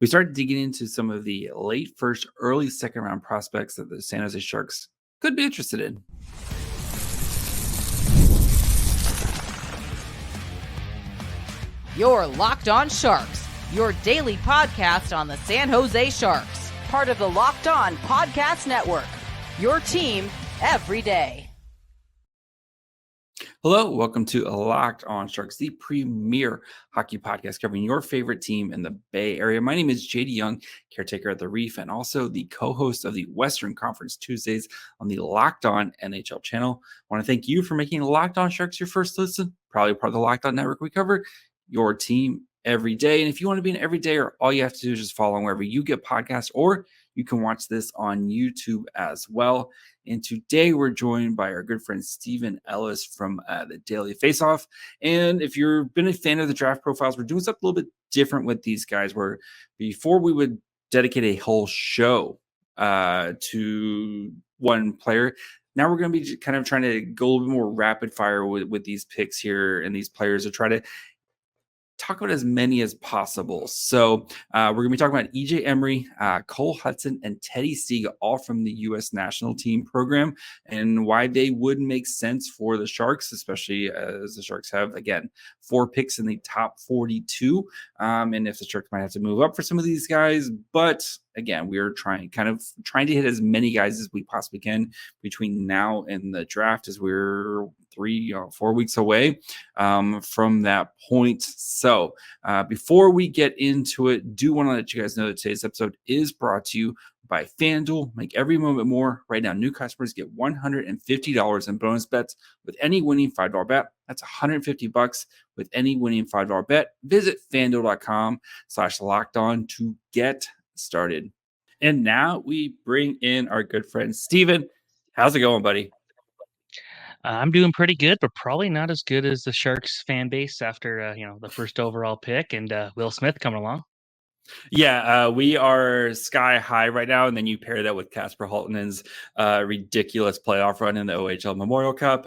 We started digging into some of the late first, early second round prospects that the San Jose Sharks could be interested in. You're Locked On Sharks, your daily podcast on the San Jose Sharks, part of the Locked On Podcast Network, your team every day. Hello, welcome to Locked On Sharks, the premier hockey podcast covering your favorite team in the Bay Area. My name is JD Young, caretaker at the Reef, and also the co-host of the Western Conference Tuesdays on the Locked On NHL channel. I want to thank you for making Locked On Sharks your first listen, probably part of the Locked On Network. We cover your team every day. And if you want to be an everydayer, all you have to do is just follow wherever you get podcasts, or you can watch this on YouTube as well. And today we're joined by our good friend Stephen Ellis from the Daily Faceoff. And if you've been a fan of the draft profiles, we're doing something a little bit different with these guys, where before we would dedicate a whole show to one player. Now we're going to be kind of trying to go a little bit more rapid fire with these picks here and these players to try to talk about as many as possible. So we're going to be talking about EJ Emery, Cole Hutson, and Teddy Stiga, all from the U.S. national team program, and why they would make sense for the Sharks, especially as the Sharks have, again, 4 picks in the top 42. And if the Sharks might have to move up for some of these guys. But again, we are trying to hit as many guys as we possibly can between now and the draft, as we're 4 weeks away from that point. So before we get into it, do want to let you guys know that today's episode is brought to you by FanDuel. Make every moment more. Right now, new customers get $150 in bonus bets with any winning $5 bet. That's $150 with any winning $5 bet. Visit FanDuel.com/lockedon to get started. And now we bring in our good friend Steven. How's it going, buddy? I'm doing pretty good, but probably not as good as the Sharks fan base after the first overall pick and Will Smith coming along. Yeah, we are sky high right now, and then you pair that with Casper Haltonen's ridiculous playoff run in the OHL Memorial Cup.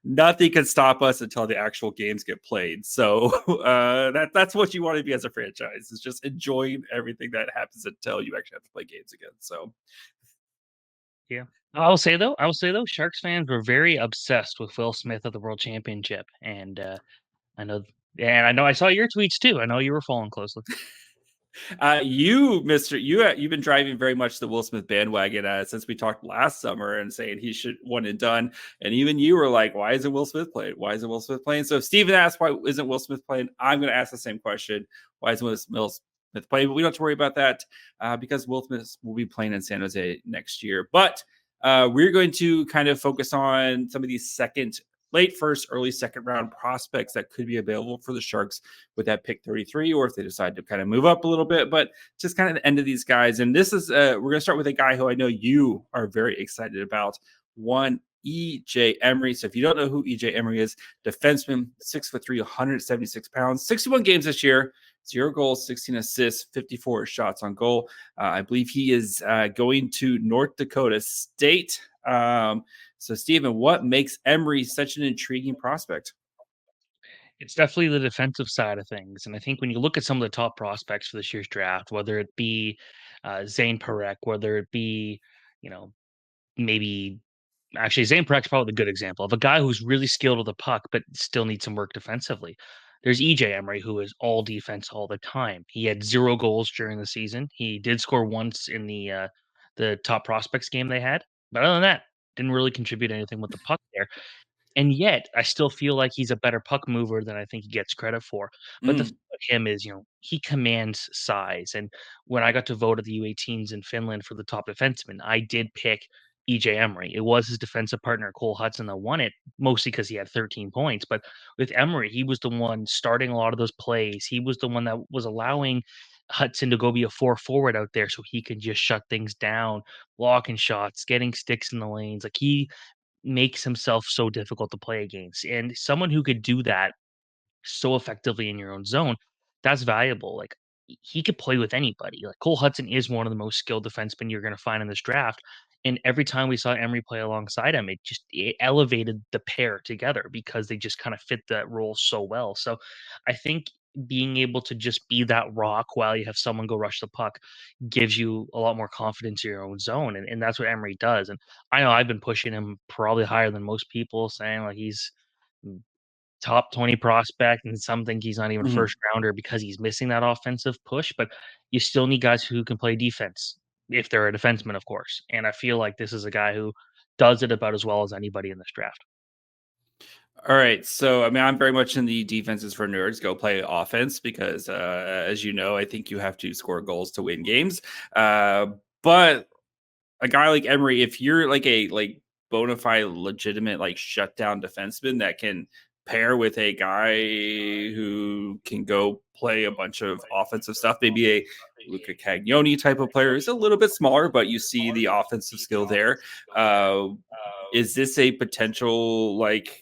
Nothing can stop us until the actual games get played. So that's what you want to be as a franchise, is just enjoying everything that happens until you actually have to play games again. So yeah. I will say though, Sharks fans were very obsessed with Will Smith at the World Championship, and I know I saw your tweets too. I know you were following closely. You've been driving very much the Will Smith bandwagon since we talked last summer and saying he should one and done. And even you were like, why isn't Will Smith playing? Why isn't Will Smith playing? So if Steven asked, why isn't Will Smith playing? I'm going to ask the same question. Why isn't Will Smith playing? But we don't have to worry about that because Will Smith will be playing in San Jose next year. But we're going to kind of focus on some of these late first, early second round prospects that could be available for the Sharks with that pick 33, or if they decide to kind of move up a little bit, but just kind of the end of these guys. And this is, we're going to start with a guy who I know you are very excited about, one EJ Emery. So if you don't know who EJ Emery is, defenseman, 6'3", 176 pounds, 61 games this year, 0 goals, 16 assists, 54 shots on goal. I believe he is going to North Dakota State. So, Stephen, what makes Emery such an intriguing prospect? It's definitely the defensive side of things. And I think when you look at some of the top prospects for this year's draft, whether it be Zane Parekh, whether it be, maybe actually Zane Parek's probably the good example of a guy who's really skilled with the puck, but still needs some work defensively. There's EJ Emery, who is all defense all the time. He had 0 goals during the season. He did score once in the top prospects game they had, but other than that, didn't really contribute anything with the puck there. And yet, I still feel like he's a better puck mover than I think he gets credit for. But the thing with him is, he commands size. And when I got to vote at the U18s in Finland for the top defenseman, I did pick EJ Emery. It was his defensive partner, Cole Hutson, that won it, mostly because he had 13 points. But with Emery, he was the one starting a lot of those plays. He was the one that was allowing Hutson to go be a 4 forward out there so he could just shut things down, blocking shots, getting sticks in the lanes. Like, he makes himself so difficult to play against. And someone who could do that so effectively in your own zone, that's valuable. Like, he could play with anybody. Like, Cole Hutson is one of the most skilled defensemen you're going to find in this draft. And every time we saw Emery play alongside him, it elevated the pair together because they just kind of fit that role so well. So I think being able to just be that rock while you have someone go rush the puck gives you a lot more confidence in your own zone, and that's what Emery does. And I know I've been pushing him probably higher than most people, saying like he's top 20 prospect, and some think he's not even a Mhm. first rounder because he's missing that offensive push. But you still need guys who can play defense if they're a defenseman, of course. And I feel like this is a guy who does it about as well as anybody in this draft. All right. So, I mean, I'm very much in the defenses for nerds. Go play offense because, as you know, I think you have to score goals to win games. But a guy like Emery, if you're like a bona fide, legitimate, like shutdown defenseman that can pair with a guy who can go play a bunch of offensive stuff, maybe a Luca Cagnoni type of player, is a little bit smaller, but you see the offensive skill there. Uh, is this a potential like?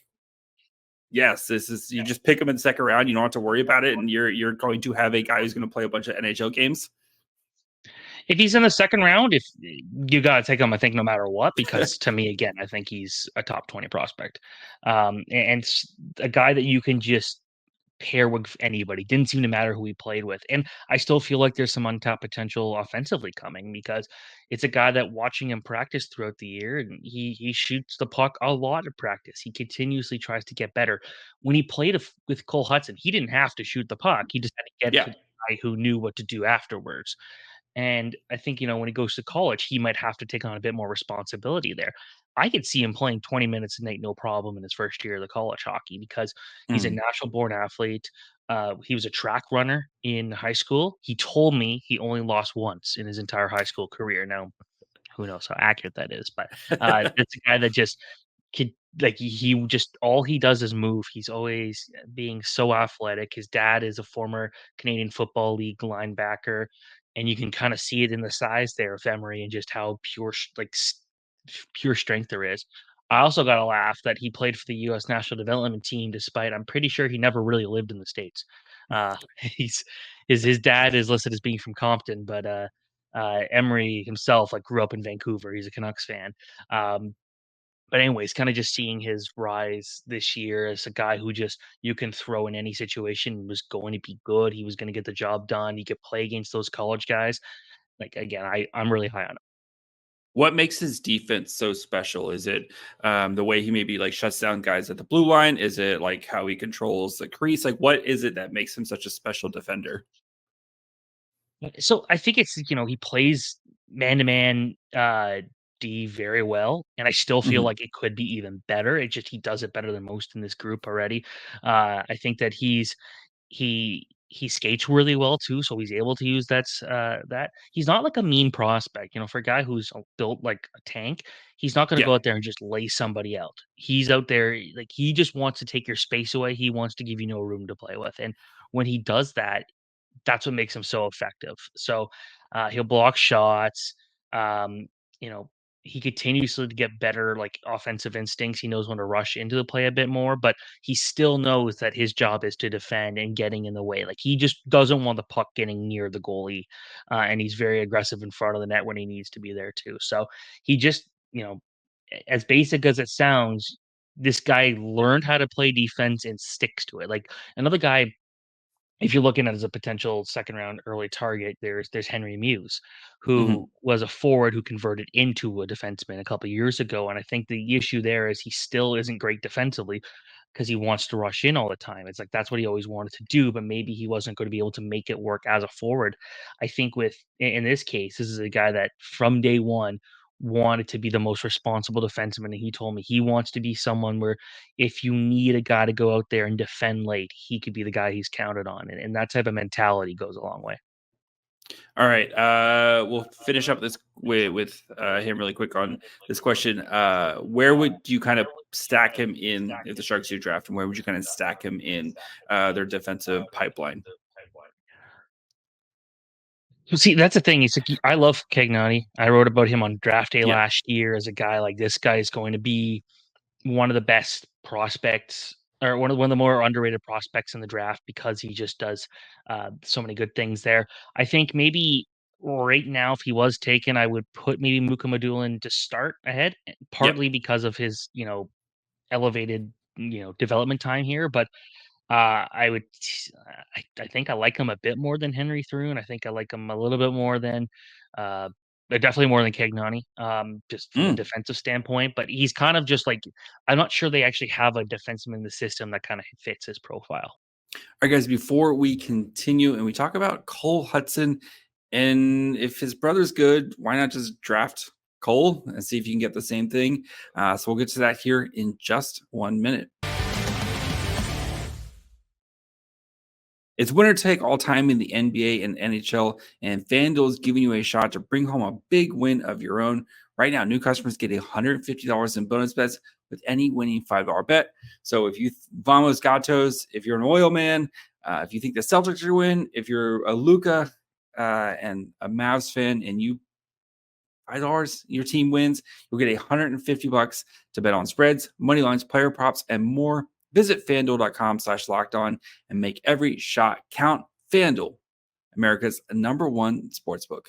Yes, this is you just pick him in the second round. You don't have to worry about it, and you're going to have a guy who's going to play a bunch of NHL games. If he's in the second round, if you got to take him, I think no matter what, because to me, again, I think he's a top 20 prospect, and a guy that you can just pair with anybody. Didn't seem to matter who he played with. And I still feel like there's some untapped potential offensively coming because it's a guy that watching him practice throughout the year, and he shoots the puck a lot at practice. He continuously tries to get better. When he played with Cole Hutson, he didn't have to shoot the puck. He just had to get it Yeah. to the guy who knew what to do afterwards. And I think, when he goes to college, he might have to take on a bit more responsibility there. I could see him playing 20 minutes a night, no problem, in his first year of the college hockey because he's a Mhm. natural born athlete. He was a track runner in high school. He told me he only lost once in his entire high school career. Now, who knows how accurate that is, but it's a guy that just could like he just all he does is move. He's always being so athletic. His dad is a former Canadian Football League linebacker, and you can kind of see it in the size there of Emery and just how pure strength there is. I also got to laugh that he played for the U.S. National Development Team, despite I'm pretty sure he never really lived in the states. He's his dad is listed as being from Compton, but Emery himself like grew up in Vancouver. He's a Canucks fan. Um, but anyways, kind of just seeing his rise this year as a guy who just you can throw in any situation was going to be good. He was going to get the job done. He could play against those college guys. Like again, I'm really high on him. What makes his defense so special? Is it the way he maybe like shuts down guys at the blue line? Is it like how he controls the crease? Like, what is it that makes him such a special defender? So I think it's he plays man to man D very well, and I still feel Mhm. like it could be even better. It just he does it better than most in this group already. I think that he skates really well too, so he's able to use that. He's not like a mean prospect, for a guy who's built like a tank. He's not going to Yeah. go out there and just lay somebody out. He's out there like he just wants to take your space away. He wants to give you no room to play with, and when he does that, that's what makes him so effective. So he'll block shots. Um, you know, he continuously to get better like offensive instincts. He knows when to rush into the play a bit more, but he still knows that his job is to defend and getting in the way. Like he just doesn't want the puck getting near the goalie, and he's very aggressive in front of the net when he needs to be there too. So he just, as basic as it sounds, this guy learned how to play defense and sticks to it. Like another guy if you're looking at as a potential second round early target, there's Henry Muse, Mhm. who was a forward who converted into a defenseman a couple years ago. And I think the issue there is he still isn't great defensively because he wants to rush in all the time. It's like that's what he always wanted to do, but maybe he wasn't going to be able to make it work as a forward. I think in this case, this is a guy that from day one wanted to be the most responsible defenseman. And he told me he wants to be someone where if you need a guy to go out there and defend late, he could be the guy he's counted on. And that type of mentality goes a long way. All right. We'll finish up this with him really quick on this question. Where would you kind of stack him in if the Sharks do draft him? Where would you kind of stack him in their defensive pipeline? So see, that's the thing. It's like I love Cagnani. I wrote about him on draft day Yeah. last year as a guy like this guy is going to be one of the best prospects or one of the more underrated prospects in the draft because he just does so many good things there. I think maybe right now, if he was taken, I would put maybe Muka Madulin to start ahead, Yeah. partly because of his elevated development time here, but I think I like him a bit more than Henry Thrun. I think I like him a little bit more than, uh, but definitely more than Cagnani, just from a Mm. defensive standpoint. But he's kind of just like, I'm not sure they actually have a defenseman in the system that kind of fits his profile. All right, guys, before we continue and we talk about Cole Hutson, and if his brother's good, why not just draft Cole and see if you can get the same thing? So we'll get to that here in just 1 minute. It's winner take all time in the NBA and NHL, and FanDuel is giving you a shot to bring home a big win of your own. Right now, new customers get $150 in bonus bets with any winning $5 bet. So if you Vamos Gatos, if you're an oil man, if you think the Celtics are going to win, if you're a Luca and a Mavs fan, and you $5, your team wins, you'll get $150 to bet on spreads, money lines, player props, and more. Visit fanduel.com/locked on and make every shot count. FanDuel, America's #1 sportsbook.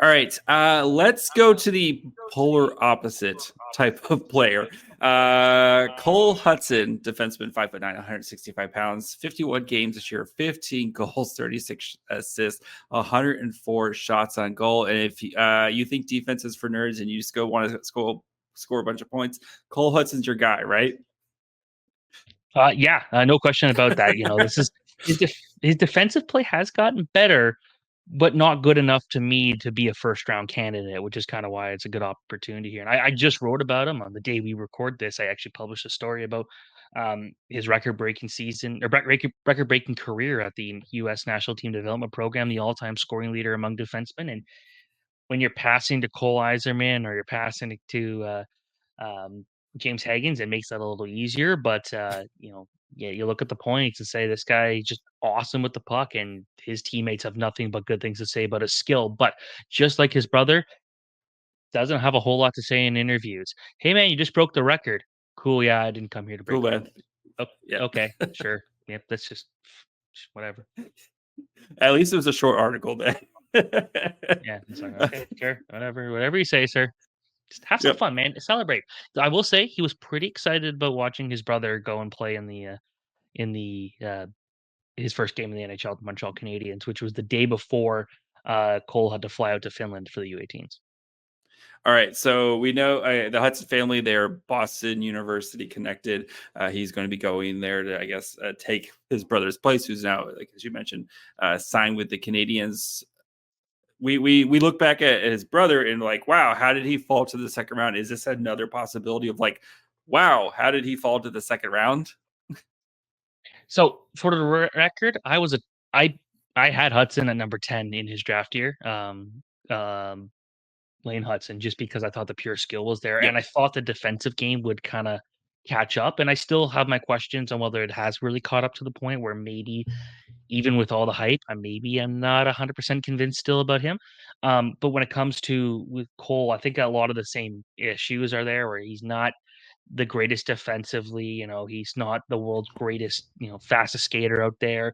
All right, let's go to the polar opposite type of player. Cole Hutson, defenseman, 5'9", 165 pounds, 51 games this year, 15 goals, 36 assists, 104 shots on goal. And if you think defense is for nerds and you just want to score a bunch of points, Cole Hudson's your guy, right? Yeah, no question about that. This is his defensive play has gotten better, but not good enough to me to be a first round candidate, which is kind of why it's a good opportunity here. And I just wrote about him on the day we record this. I actually published a story about his record breaking season or record breaking career at the U.S. National Team Development Program, the all time scoring leader among defensemen. And when you're passing to Cole Eiserman or you're passing to um, James Higgins, it makes that a little easier. But yeah, you look at the points and say this guy is just awesome with the puck, and his teammates have nothing but good things to say about his skill. But just like his brother, doesn't have a whole lot to say in interviews. Hey man, you just broke the record. Cool, yeah, I didn't come here to Cool, break the man. record. Oh, Yeah. okay, sure. Yep, that's just whatever. At least it was a short article then. Yeah, it's like okay, sure, whatever you say, sir. Just have some Yep. fun, man. Celebrate. I will say he was pretty excited about watching his brother go and play in the his first game in the NHL, the Montreal Canadiens, which was the day before Cole had to fly out to Finland for the U18s. All right, so we know the Hudson family, they're Boston University connected. He's going to be going there to, I guess, take his brother's place, who's now, like as you mentioned, signed with the Canadiens. We look back at his brother and like, wow, how did he fall to the second round? Is this another possibility of like, wow, how did he fall to the second round? So for the record, I I had Hudson at number 10 in his draft year. Lane Hutson, just because I thought the pure skill was there, Yep. and I thought the defensive game would kind of catch up. And I still have my questions on whether it has really caught up to the point where maybe even with all the hype, I'm not 100% convinced still about him. But when it comes to with Cole, I think a lot of the same issues are there where he's not the greatest defensively. He's not the world's greatest, fastest skater out there.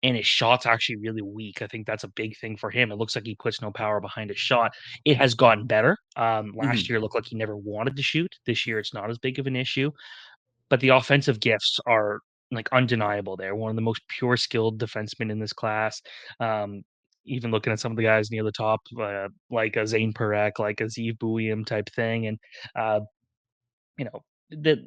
And his shot's actually really weak. I think that's a big thing for him. It looks like he puts no power behind his shot. It has gotten better. Last Mhm. year it looked like he never wanted to shoot. This year it's not as big of an issue. But the offensive gifts are like undeniable there. One of the most pure skilled defensemen in this class. Um, Even looking at some of the guys near the top, like a Zane Perek, like a Zeev Buium type thing. And uh, you know, the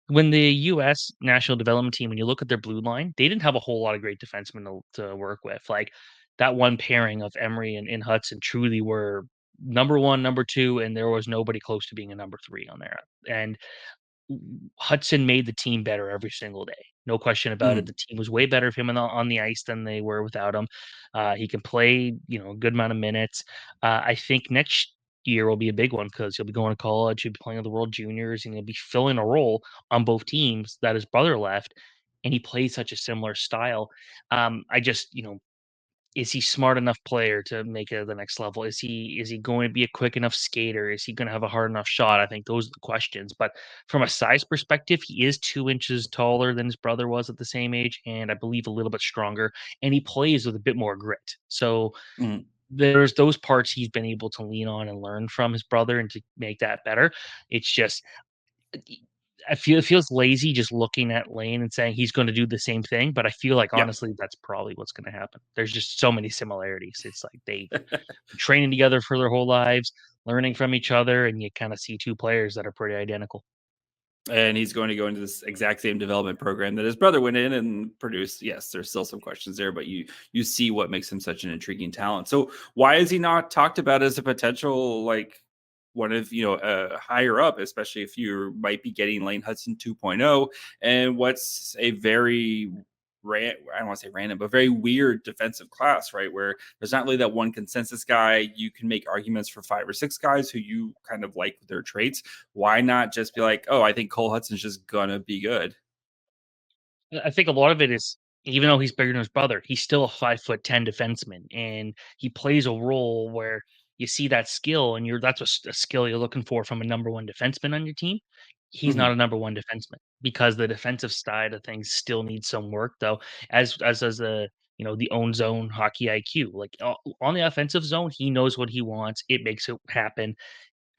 when the U.S. national development team, when you look at their blue line, they didn't have a whole lot of great defensemen to work with. Like that one pairing of Emery and Hudson truly were number one, number two, and there was nobody close to being a number three on there. And Hudson made the team better every single day. No question about it. Mhm. The team was way better with him on the ice than they were without him. He can play, a good amount of minutes. I think next year will be a big one because he'll be going to college, he'll be playing with the World Juniors, and he'll be filling a role on both teams that his brother left. And he plays such a similar style. I just, is he smart enough player to make it to the next level? Is he going to be a quick enough skater? Is he going to have a hard enough shot? I think those are the questions. But from a size perspective, he is 2 inches taller than his brother was at the same age, and I believe a little bit stronger. And he plays with a bit more grit. So Mhm. there's those parts he's been able to lean on and learn from his brother and to make that better. It's just it feels lazy just looking at Lane and saying he's going to do the same thing, but I feel like Yeah. honestly that's probably what's going to happen. There's just so many similarities. It's like they've been training together for their whole lives, learning from each other, and you kind of see two players that are pretty identical. And he's going to go into this exact same development program that his brother went in and produced. Yes, there's still some questions there, but you see what makes him such an intriguing talent. So why is he not talked about as a potential, like, one of, higher up, especially if you might be getting Lane Hutson 2.0, and what's a very I don't want to say random, but very weird defensive class, right? Where there's not really that one consensus guy. You can make arguments for 5 or 6 guys who you kind of like their traits. Why not just be like, oh, I think Cole Hutson's just gonna be good? I think a lot of it is even though he's bigger than his brother, he's still a 5'10" defenseman, and he plays a role where you see that skill, and that's a skill you're looking for from a number one defenseman on your team. He's not Mhm. a number one defenseman because the defensive side of things still needs some work, though. As the the own zone hockey IQ, like on the offensive zone, he knows what he wants. It makes it happen,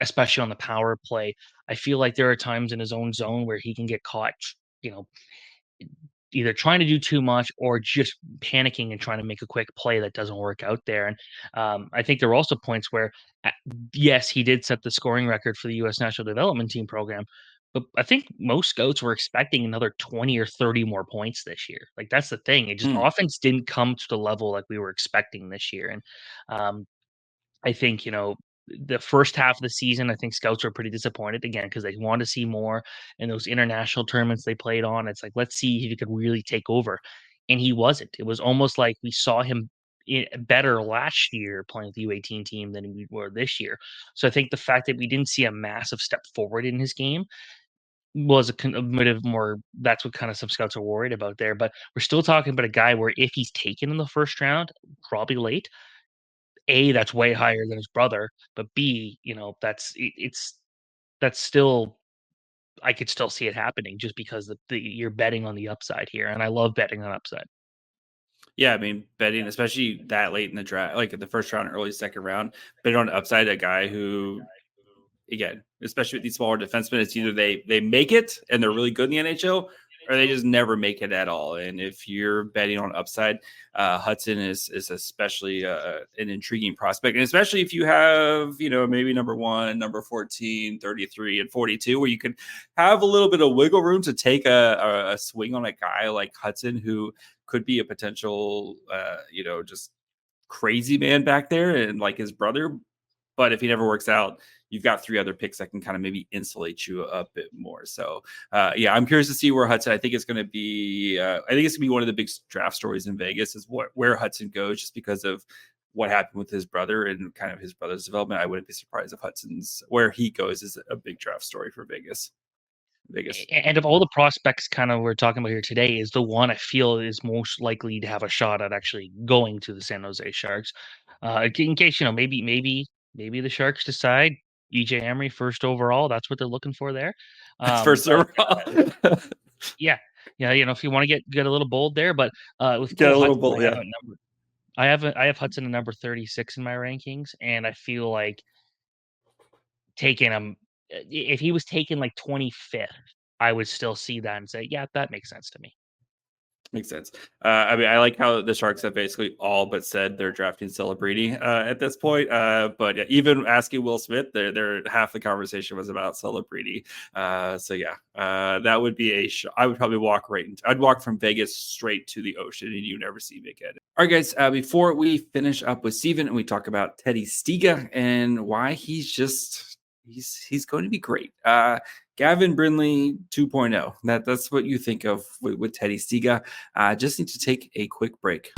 especially on the power play. I feel like there are times in his own zone where he can get caught. You know, either trying to do too much or just panicking and trying to make a quick play that doesn't work out there. And I think there were also points where, uh, yes, he did set the scoring record for the U.S. National Development Team program, but I think most scouts were expecting another 20 or 30 more points this year. Like that's the thing; it just Mm. offense didn't come to the level like we were expecting this year. And I think, the first half of the season, I think scouts were pretty disappointed again because they want to see more in those international tournaments they played on. It's like, let's see if he could really take over. And he wasn't. It was almost like we saw him better last year playing with the U18 team than we were this year. So I think the fact that we didn't see a massive step forward in his game was a bit of more. That's what kind of some scouts are worried about there. But we're still talking about a guy where if he's taken in the first round, probably late, a, that's way higher than his brother, but B, that's still I could still see it happening just because you're betting on the upside here, and I love betting on upside. Yeah, I mean, betting, especially that late in the draft, like in the first round, early second round, betting on the upside, a guy who, again, especially with these smaller defensemen, it's either they make it and they're really good in the NHL, or they just never make it at all. And if you're betting on upside, Hudson is especially an intriguing prospect, and especially if you have, maybe number 1, number 14, 33, and 42, where you can have a little bit of wiggle room to take a swing on a guy like Hudson, who could be a potential, just crazy man back there, and like his brother. But if he never works out, you've got 3 other picks that can kind of maybe insulate you a bit more. So, yeah, I'm curious to see where Hudson. I think it's going to be. I think it's going to be one of the big draft stories in Vegas is where Hudson goes, just because of what happened with his brother and kind of his brother's development. I wouldn't be surprised if Hudson's where he goes is a big draft story for Vegas. Vegas. And of all the prospects kind of we're talking about here today is the one I feel is most likely to have a shot at actually going to the San Jose Sharks. In case, maybe the Sharks decide EJ Emery first overall. That's what they're looking for there. First But overall. yeah, yeah, if you want to get a little bold there, but with Get Cole a little Hutson, bold, yeah. I have Hudson at number 36 in my rankings, and I feel like taking him if he was taken like 25th, I would still see that and say, yeah, that makes sense to me. Makes sense. I mean, I like how the Sharks have basically all but said they're drafting Celebrity at this point. But yeah, even asking Will Smith, they're half the conversation was about Celebrity. So yeah, that would be I would probably walk I'd walk from Vegas straight to the ocean, and you never see me again. All right, guys. Before we finish up with Steven and we talk about Teddy Stiga and why he's going to be great. Gavin Brindley 2.0. That's what you think of with Teddy Stiga. Just need to take a quick break.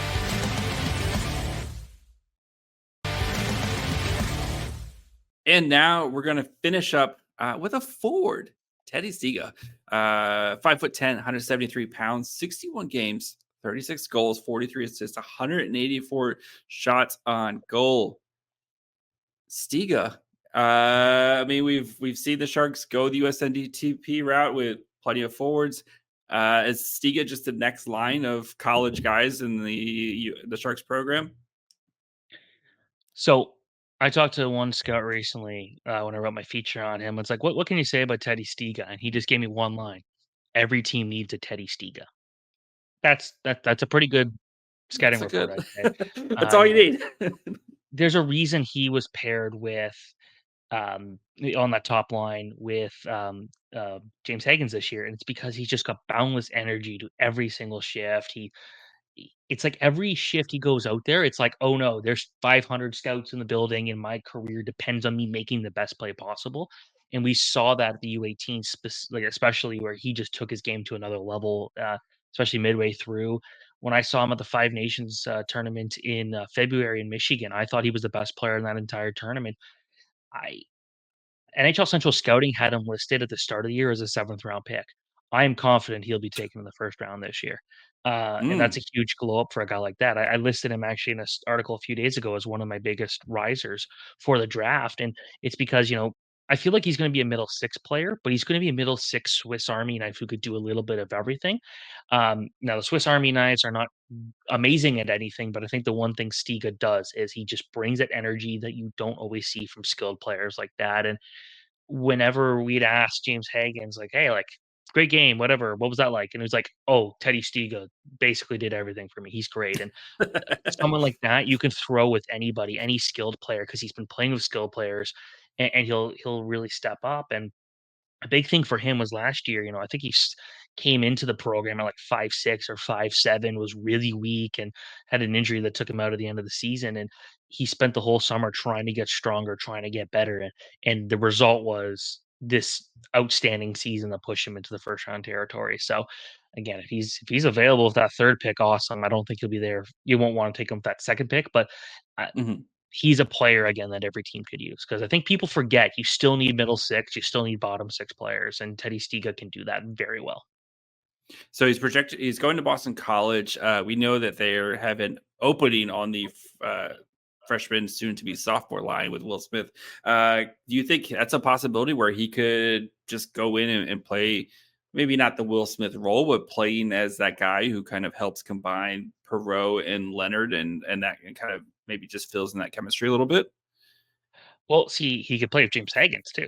And now we're going to finish up with a forward, Teddy Stiga. 5'10", 173 pounds, 61 games, 36 goals, 43 assists, 184 shots on goal. Stiga. I mean, we've seen the Sharks go the USNTDP route with plenty of forwards. Is Stiga just the next line of college guys in the Sharks program? So I talked to one scout recently when I wrote my feature on him. It's like, what can you say about Teddy Stiga? And he just gave me one line: every team needs a Teddy Stiga. That's a pretty good scouting That's a report, good. I'd say. That's all You you know, need. there's a reason he was paired with on that top line with James Higgins this year, and it's because he's just got boundless energy to every single shift. It's like every shift he goes out there, it's like, oh no, there's 500 scouts in the building, and my career depends on me making the best play possible. And we saw that at the U18, like especially where he just took his game to another level, especially midway through. When I saw him at the Five Nations tournament in February in Michigan, I thought he was the best player in that entire tournament. I NHL Central Scouting had him listed at the start of the year as a 7th round pick. I am confident he'll be taken in the 1st round this year. And that's Mm. a huge glow up for a guy like that. I listed him actually in an article a few days ago as one of my biggest risers for the draft. And it's because, I feel like he's going to be a middle six player, but he's going to be a middle six Swiss Army knife who could do a little bit of everything. Now, the Swiss Army knives are not amazing at anything, but I think the one thing Stiga does is he just brings that energy that you don't always see from skilled players like that. And whenever we'd ask James Higgins, like, "Hey, like, great game, whatever. What was that like?" And it was like, "Oh, Teddy Stiga basically did everything for me. He's great." And someone like that you can throw with anybody, any skilled player, because he's been playing with skilled players, and he'll really step up. And a big thing for him was last year, I think came into the program at like 5'6" or 5'7", was really weak and had an injury that took him out at the end of the season. And he spent the whole summer trying to get stronger, trying to get better. And the result was this outstanding season that pushed him into the 1st round territory. So again, if he's available with that 3rd pick, awesome. I don't think he'll be there. You won't want to take him with that 2nd pick, but Mhm. he's a player again that every team could use, because I think people forget you still need middle six, you still need bottom six players, and Teddy Stiga can do that very well. So he's projected. He's going to Boston College. We know that they have an opening on the freshman, soon to be sophomore line with Will Smith. Do you think that's a possibility where he could just go in and play? Maybe not the Will Smith role, but playing as that guy who kind of helps combine Perot and Leonard, and that kind of maybe just fills in that chemistry a little bit. Well, see, he could play with James Higgins too,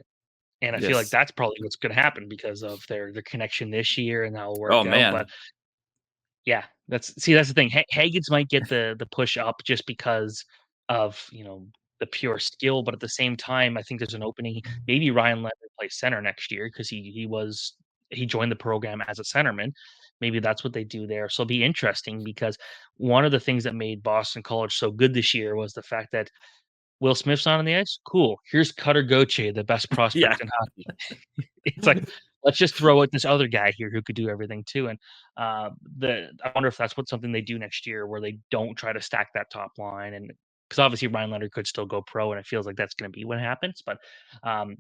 and I feel like Yes. that's probably what's going to happen because of their connection this year and how it'll Oh work out. But man. yeah, that's the thing. Higgins might get the push up just because of the pure skill, but at the same time, I think there's an opening. Maybe Ryan Leonard plays center next year because he joined the program as a centerman. Maybe that's what they do there. So it'll be interesting because one of the things that made Boston College so good this year was the fact that Will Smith's not on the ice. Cool. Here's Cutter Gauthier, the best Yeah. prospect in hockey. It's like, let's just throw out this other guy here who could do everything too. And I wonder if that's something they do next year, where they don't try to stack that top line. And because obviously Ryan Leonard could still go pro, and it feels like that's going to be what happens. But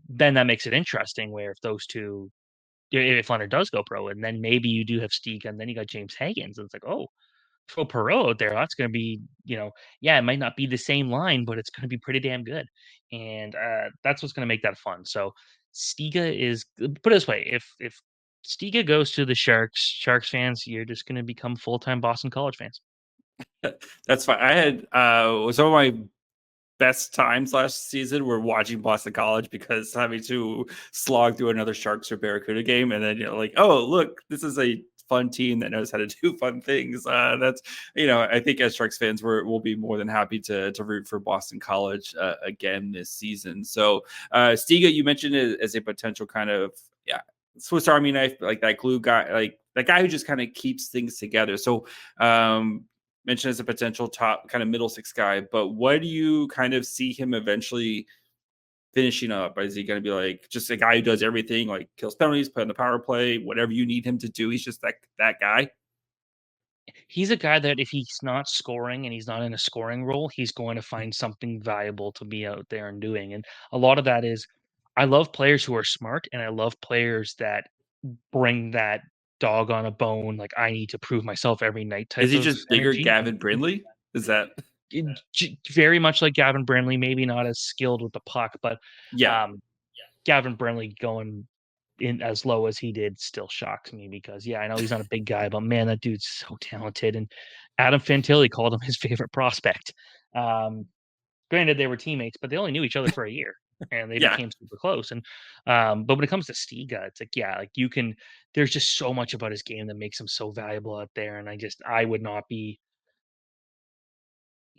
then that makes it interesting, where if those two, if Leonard does go pro, and then maybe you do have Stiga, and then you got James Higgins, and it's like, oh, throw Perot out there, that's going to be, yeah, it might not be the same line, but it's going to be pretty damn good. And that's what's going to make that fun. So Stiga is, put it this way, if Stiga goes to the Sharks fans, you're just going to become full-time Boston College fans. That's fine. I had some of my best times last season were watching Boston College, because having to slog through another Sharks or Barracuda game, and then like, oh look, this is a fun team that knows how to do fun things. That's I think as Sharks fans, we'll be more than happy to root for Boston College again this season. So Stiga, you mentioned it as a potential kind of Swiss Army knife, like that glue guy, like that guy who just kind of keeps things together. So mentioned as a potential top kind of middle six guy, but what do you kind of see him eventually finishing up? Is he going to be like just a guy who does everything, like kills penalties, play on the power play, whatever you need him to do? He's just that guy. He's a guy that if he's not scoring and he's not in a scoring role, he's going to find something valuable to be out there and doing. And a lot of that is, I love players who are smart, and I love players that bring that dog on a bone, like, I need to prove myself every night Is type he of just bigger energy. Gavin Brindley? Is that Very much like Gavin Brindley, maybe not as skilled with the puck, but yeah. um, Gavin Brindley going in as low as he did still shocks me, because I know he's not a big guy, but man, that dude's so talented. And Adam Fantilli called him his favorite prospect. Um, Granted, they were teammates, but they only knew each other for a year, and they Yeah. became super close. And but when it comes to Stiga, it's like, yeah, like you can. There's just so much about his game that makes him so valuable out there, and I would not be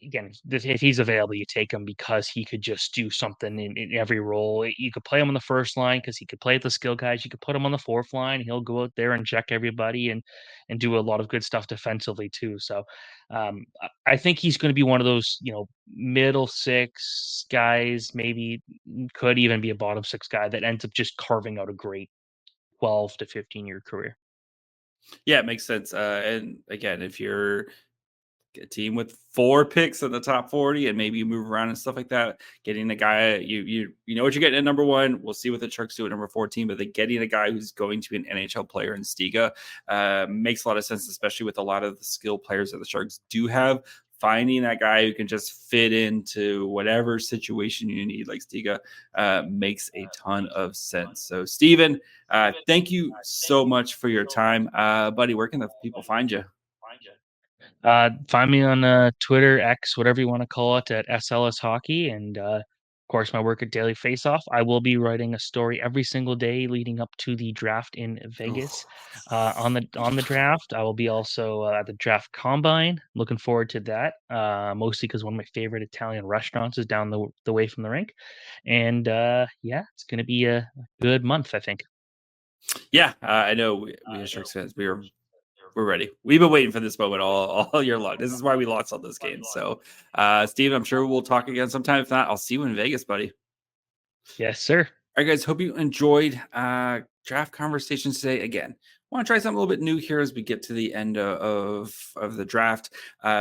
again, if he's available, you take him because he could just do something in every role. You could play him on the first line because he could play at the skill guys. You could put him on the fourth line. He'll go out there and check everybody and do a lot of good stuff defensively too. So I think he's going to be one of those, middle six guys, maybe could even be a bottom six guy that ends up just carving out a great 12 to 15-year career. Yeah, it makes sense. And again, if you're a team with 4 picks in the top 40 and maybe you move around and stuff like that, getting a guy you know what you're getting at number 1. We'll see what the Sharks do at number 14, but getting a guy who's going to be an NHL player in Stiga makes a lot of sense, especially with a lot of the skill players that the Sharks do have. Finding that guy who can just fit into whatever situation you need, like Stiga, makes a ton of sense. So, Steven, thank you so much for your time. Buddy, where can the people find you? Find me on Twitter, X, whatever you want to call it, at SLS Hockey, and of course my work at Daily Faceoff. I will be writing a story every single day leading up to the draft in Vegas. On the draft, I will be also at the draft combine. Looking forward to that, mostly because one of my favorite Italian restaurants is down the way from the rink, and yeah, it's going to be a good month, I think. Yeah, I know we as Sharks fans, we're ready. We've been waiting for this moment all year long. This is why we lost all those games. So, Steve, I'm sure we'll talk again sometime. If not, I'll see you in Vegas, buddy. Yes, sir. All right, guys. Hope you enjoyed draft conversations today. Again, want to try something a little bit new here as we get to the end of the draft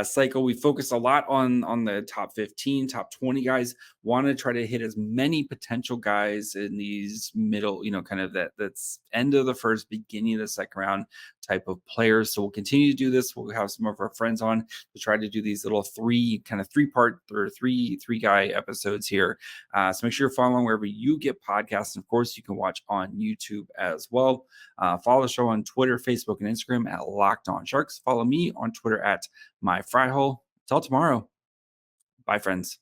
cycle. We focus a lot on the top 15, top 20 guys. Want to try to hit as many potential guys in these middle, kind of that's end of the first, beginning of the second round type of players. So we'll continue to do this. We'll have some of our friends on to try to do these little three-part or three guy episodes here. So make sure you're following wherever you get podcasts. And of course, you can watch on YouTube as well. Follow the show on Twitter, Facebook, and Instagram at Locked On Sharks. Follow me on Twitter at MyFryHole. Till tomorrow. Bye, friends.